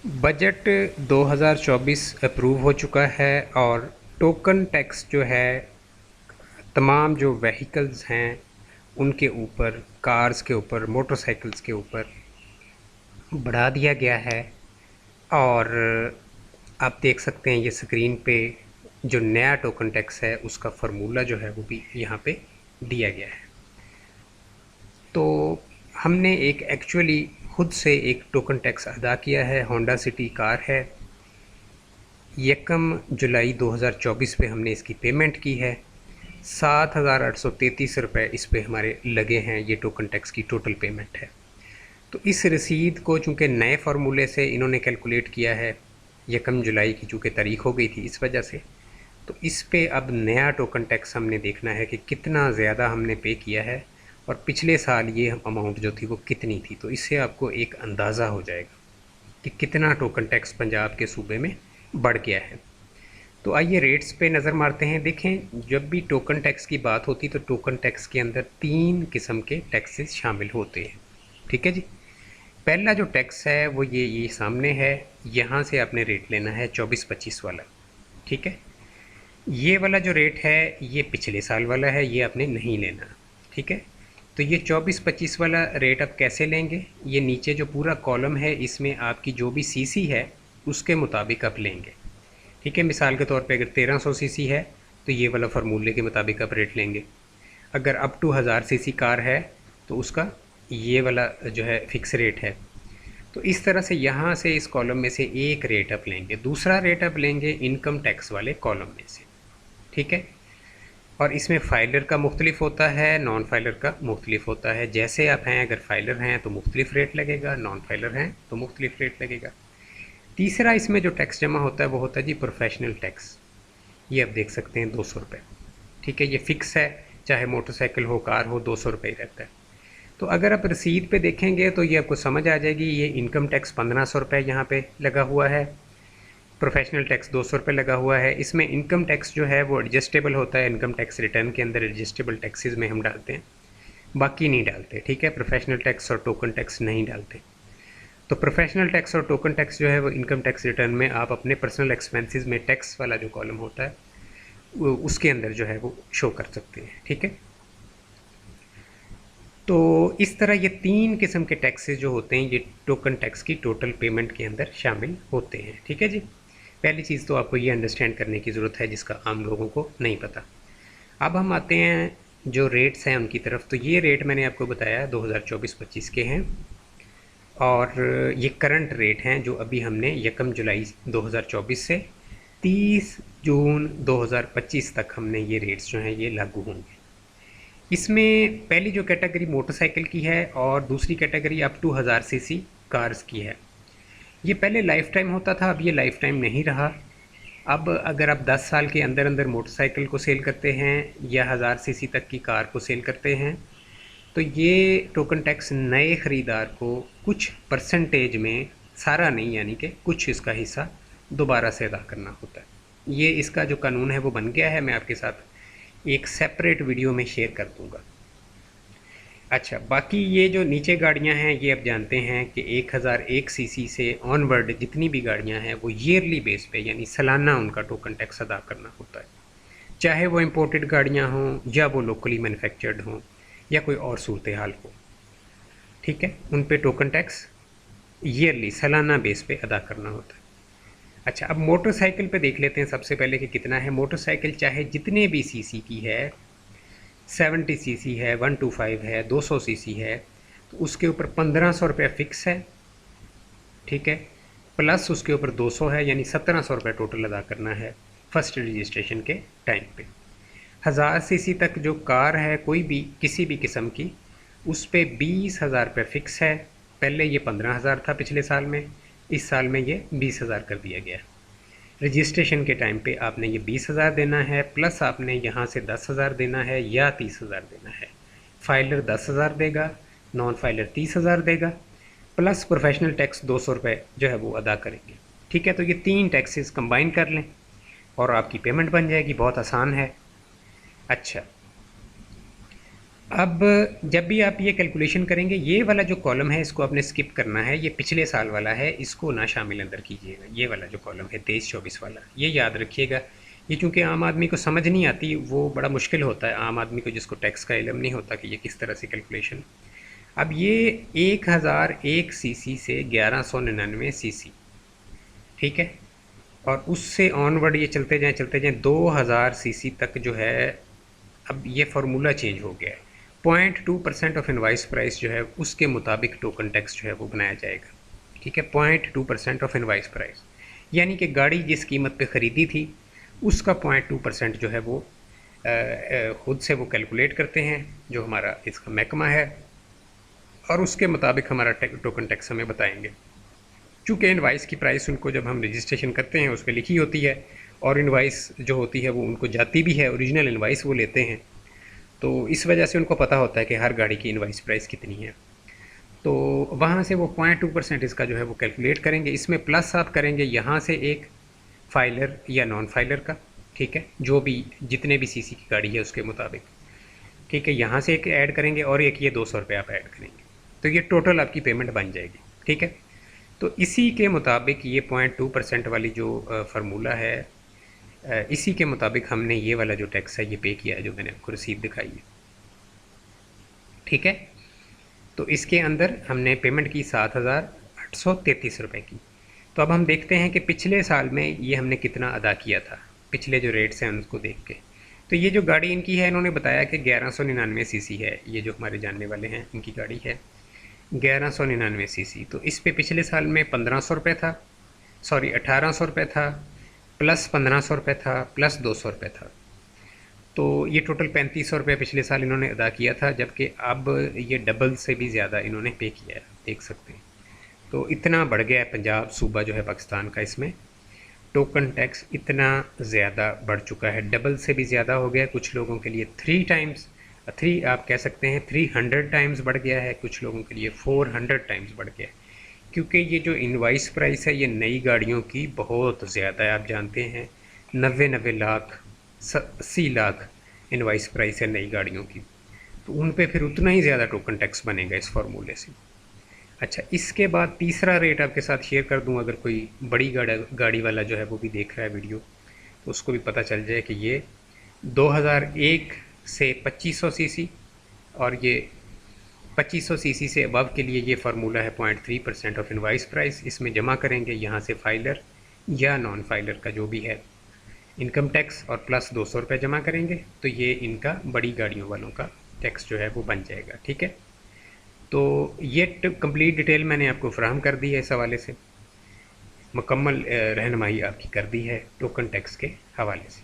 Budget 2024 approve हो चुका है और टोकन टैक्स जो है तमाम जो व्हीकल्स हैं उनके ऊपर, कार्स के ऊपर, मोटरसाइकिल्स के ऊपर बढ़ा दिया गया है। और आप देख सकते हैं ये स्क्रीन पे जो नया टोकन टैक्स है उसका फार्मूला जो है वो भी यहाँ पे दिया गया है। तो हमने एक एक्चुअली खुद से एक टोकन टैक्स अदा किया है। होंडा सिटी कार है, 1 जुलाई 2024 पे हमने इसकी पेमेंट की है। 7,833 रुपये इस पे हमारे लगे हैं। ये टोकन टैक्स की टोटल पेमेंट है। तो इस रसीद को चूँकि नए फार्मूले से इन्होंने कैलकुलेट किया है, 1 जुलाई की चूँकि तारीख हो गई थी इस वजह से, तो इस पे अब नया टोकन टैक्स हमने देखना है कि कितना ज़्यादा हमने पे किया है और पिछले साल ये अमाउंट जो थी वो कितनी थी। तो इससे आपको एक अंदाज़ा हो जाएगा कि कितना टोकन टैक्स पंजाब के सूबे में बढ़ गया है। तो आइए रेट्स पे नज़र मारते हैं। देखें, जब भी टोकन टैक्स की बात होती तो टोकन टैक्स के अंदर 3 किस्म के टैक्सेस शामिल होते हैं। ठीक है जी। पहला जो टैक्स है वो ये सामने है। यहाँ से आपने रेट लेना है 24-25 वाला। ठीक है। ये वाला जो रेट है ये पिछले साल वाला है, ये आपने नहीं लेना। ठीक है। तो ये 24-25 वाला रेट आप कैसे लेंगे? ये नीचे जो पूरा कॉलम है इसमें आपकी जो भी सीसी है उसके मुताबिक आप लेंगे। ठीक है। मिसाल के तौर पे अगर 1300 सीसी है तो ये वाला फार्मूले के मुताबिक आप रेट लेंगे। अगर अप टू 1000 सीसी कार है तो उसका ये वाला जो है फ़िक्स रेट है। तो इस तरह से यहाँ से इस कॉलम में से एक रेट आप लेंगे, दूसरा रेट आप लेंगे इनकम टैक्स वाले कॉलम में से। ठीक है। और इसमें फाइलर का मुख्तलिफ होता है, नॉन फाइलर का मुख्तलिफ होता है। जैसे आप हैं, अगर फाइलर हैं तो मुख्तलिफ रेट लगेगा, नॉन फाइलर हैं तो मुख्तलिफ रेट लगेगा। तीसरा इसमें जो टैक्स जमा होता है वो होता है जी प्रोफेशनल टैक्स। ये आप देख सकते हैं 200 रुपये। ठीक है। ये फ़िक्स है, चाहे मोटरसाइकिल हो, कार हो, 200 रुपये ही रहता है। तो अगर आप रसीद पे देखेंगे तो ये आपको समझ आ जाएगी। ये इनकम टैक्स 1500 रुपये यहाँ पे लगा हुआ है, प्रोफेशनल टैक्स 200 रुपये लगा हुआ है। इसमें इनकम टैक्स जो है वो एडजस्टेबल होता है। इनकम टैक्स रिटर्न के अंदर एडजस्टेबल टैक्सेस में हम डालते हैं, बाकी नहीं डालते। ठीक है। प्रोफेशनल टैक्स और टोकन टैक्स नहीं डालते। तो प्रोफेशनल टैक्स और टोकन टैक्स जो है वो इनकम टैक्स रिटर्न में आप अपने पर्सनल एक्सपेंसेस में टैक्स वाला जो कॉलम होता है वो उसके अंदर जो है वो शो कर सकते हैं। ठीक है। तो इस तरह ये 3 किस्म के टैक्सेस जो होते हैं ये टोकन टैक्स की टोटल पेमेंट के अंदर शामिल होते हैं। ठीक है जी। पहली चीज़ तो आपको ये अंडरस्टैंड करने की ज़रूरत है जिसका आम लोगों को नहीं पता। अब हम आते हैं जो रेट्स हैं उनकी तरफ। तो ये रेट मैंने आपको बताया 2024-25 के हैं और ये करंट रेट हैं जो अभी हमने 1 जुलाई 2024 से 30 जून 2025 तक हमने ये रेट्स जो हैं ये लागू होंगे। इसमें पहली जो कैटेगरी मोटरसाइकिल की है और दूसरी category up to 1000 CC cars की है। ये पहले लाइफ टाइम होता था, अब ये लाइफ टाइम नहीं रहा। अब अगर आप 10 साल के अंदर अंदर मोटरसाइकिल को सेल करते हैं या 1000 सीसी तक की कार को सेल करते हैं तो ये टोकन टैक्स नए ख़रीदार को कुछ परसेंटेज में, सारा नहीं यानी कि कुछ इसका हिस्सा दोबारा से अदा करना होता है। ये इसका जो कानून है वो बन गया है। मैं आपके साथ एक सेपरेट वीडियो में शेयर कर दूंगा। अच्छा, बाकी ये जो नीचे गाड़ियां हैं ये आप जानते हैं कि 1001 सीसी से ऑनवर्ड जितनी भी गाड़ियां हैं वो ईयरली बेस पे यानी सालाना उनका टोकन टैक्स अदा करना होता है। चाहे वो इम्पोर्टेड गाड़ियां हों या वो लोकली मैन्युफैक्चर्ड हों या कोई और सूरत हाल हो। ठीक है। उन पे टोकन टैक्स ईयरली सालाना बेस पे अदा करना होता है। अच्छा, अब मोटरसाइकिल पे देख लेते हैं सबसे पहले कि कितना है। मोटरसाइकिल चाहे जितने भी सीसी की है, 70 सीसी है, 125 है, 200 सीसी है, तो उसके ऊपर 1500 रुपये फ़िक्स है। ठीक है। प्लस उसके ऊपर 200 है यानी 1700 रुपये टोटल अदा करना है फर्स्ट रजिस्ट्रेशन के टाइम पे। 1000 सीसी तक जो कार है कोई भी किसी भी किस्म की, उस पे 20,000 रुपये फ़िक्स है। पहले ये 15,000 था पिछले साल में, इस साल में ये 20,000 कर दिया गया। रजिस्ट्रेशन के टाइम पे आपने ये 20,000 देना है, प्लस आपने यहाँ से 10,000 देना है या 30,000 देना है। फाइलर 10,000 देगा, नॉन फाइलर 30,000 देगा, प्लस प्रोफेशनल टैक्स 200 रुपये जो है वो अदा करेंगे। ठीक है। तो ये 3 टैक्सेस कंबाइन कर लें और आपकी पेमेंट बन जाएगी। बहुत आसान है। अच्छा, अब जब भी आप ये कैलकुलेशन करेंगे, ये वाला जो कॉलम है इसको आपने स्किप करना है, ये पिछले साल वाला है, इसको ना शामिल अंदर कीजिएगा। ये वाला जो कॉलम है 23-24 वाला, ये याद रखिएगा। ये चूँकि आम आदमी को समझ नहीं आती, वो बड़ा मुश्किल होता है आम आदमी को, जिसको टैक्स का इल्म नहीं होता कि ये किस तरह से कैलकुलेशन। अब ये 1001 सीसी से 1199 सीसी, ठीक है, और उससे ऑनवर्ड ये चलते जाएँ 2000 सीसी तक जो है। अब ये फार्मूला चेंज हो गया है। 0.2% ऑफ इनवाइस प्राइस जो है उसके मुताबिक टोकन टैक्स जो है वो बनाया जाएगा, ठीक है। 0.2% ऑफ इनवाइस प्राइस, यानी कि गाड़ी जिस कीमत पे ख़रीदी थी उसका 0.2% जो है वो खुद से वो कैलकुलेट करते हैं, जो हमारा इसका महकमा है, और उसके मुताबिक हमारा टोकन टैक्स हमें बताएंगे। चूँकि इनवाइस की प्राइस उनको जब हम रजिस्ट्रेशन करते हैं उस पर लिखी होती है, और इनवाइस जो होती है वो उनको जाती भी है, ओरिजिनल इनवाइस वो लेते हैं, तो इस वजह से उनको पता होता है कि हर गाड़ी की इनवाइस प्राइस कितनी है। तो वहाँ से वो 0.2% इसका जो है वो कैलकुलेट करेंगे। इसमें प्लस आप करेंगे यहाँ से एक फाइलर या नॉन फाइलर का, ठीक है, जो भी जितने भी सीसी की गाड़ी है उसके मुताबिक, ठीक है। यहाँ से एक ऐड करेंगे और एक ये 200 रुपये आप ऐड करेंगे, तो ये टोटल आपकी पेमेंट बन जाएगी, ठीक है। तो इसी के मुताबिक ये 0.2% वाली जो फार्मूला है, इसी के मुताबिक हमने ये वाला जो टैक्स है ये पे किया है, जो मैंने आपको रसीद दिखाई है, ठीक है। तो इसके अंदर हमने पेमेंट की 7,833 रुपये की। तो अब हम देखते हैं कि पिछले साल में ये हमने कितना अदा किया था, पिछले जो रेट्स हैं उनको देख के। तो ये जो गाड़ी इनकी है, इन्होंने बताया कि 1199 सीसी है, ये जो हमारे जानने वाले हैं इनकी गाड़ी है 1199 सीसी। तो इस पे पिछले साल में 1500 रुपये था, सॉरी 1800 रुपये था, प्लस 1500 रुपये था, प्लस 200 रुपये था। तो ये टोटल 3500 रुपये पिछले साल इन्होंने अदा किया था, जबकि अब ये डबल से भी ज़्यादा इन्होंने पे किया है, देख सकते हैं। तो इतना बढ़ गया है पंजाब सूबा जो है पाकिस्तान का, इसमें टोकन टैक्स इतना ज़्यादा बढ़ चुका है, डबल से भी ज़्यादा हो गया। कुछ लोगों के लिए 3 टाइम्स, 3 आप कह सकते हैं 300 टाइम्स बढ़ गया है, कुछ लोगों के लिए 400 टाइम्स बढ़ गया है। क्योंकि ये जो इनवाइस प्राइस है ये नई गाड़ियों की बहुत ज़्यादा है, आप जानते हैं 90 लाख 80 लाख इनवाइस प्राइस है नई गाड़ियों की, तो उन पे फिर उतना ही ज़्यादा टोकन टैक्स बनेगा इस फार्मूले से। अच्छा, इसके बाद तीसरा रेट आपके साथ शेयर कर दूं, अगर कोई बड़ी गाड़ी वाला जो है वो भी देख रहा है वीडियो, तो उसको भी पता चल जाए कि ये 2001 से 2500 सीसी, और ये 2500 सीसी से अबव के लिए ये फार्मूला है 0.3% ऑफ इनवाइस प्राइस। इसमें जमा करेंगे यहाँ से फाइलर या नॉन फाइलर का जो भी है इनकम टैक्स, और प्लस 200 रुपये जमा करेंगे, तो ये इनका बड़ी गाड़ियों वालों का टैक्स जो है वो बन जाएगा, ठीक है। तो ये कंप्लीट डिटेल मैंने आपको फराहम कर दी है, इस हवाले से मुकम्मल रहनुमाई आपकी कर दी है टोकन टैक्स के हवाले से।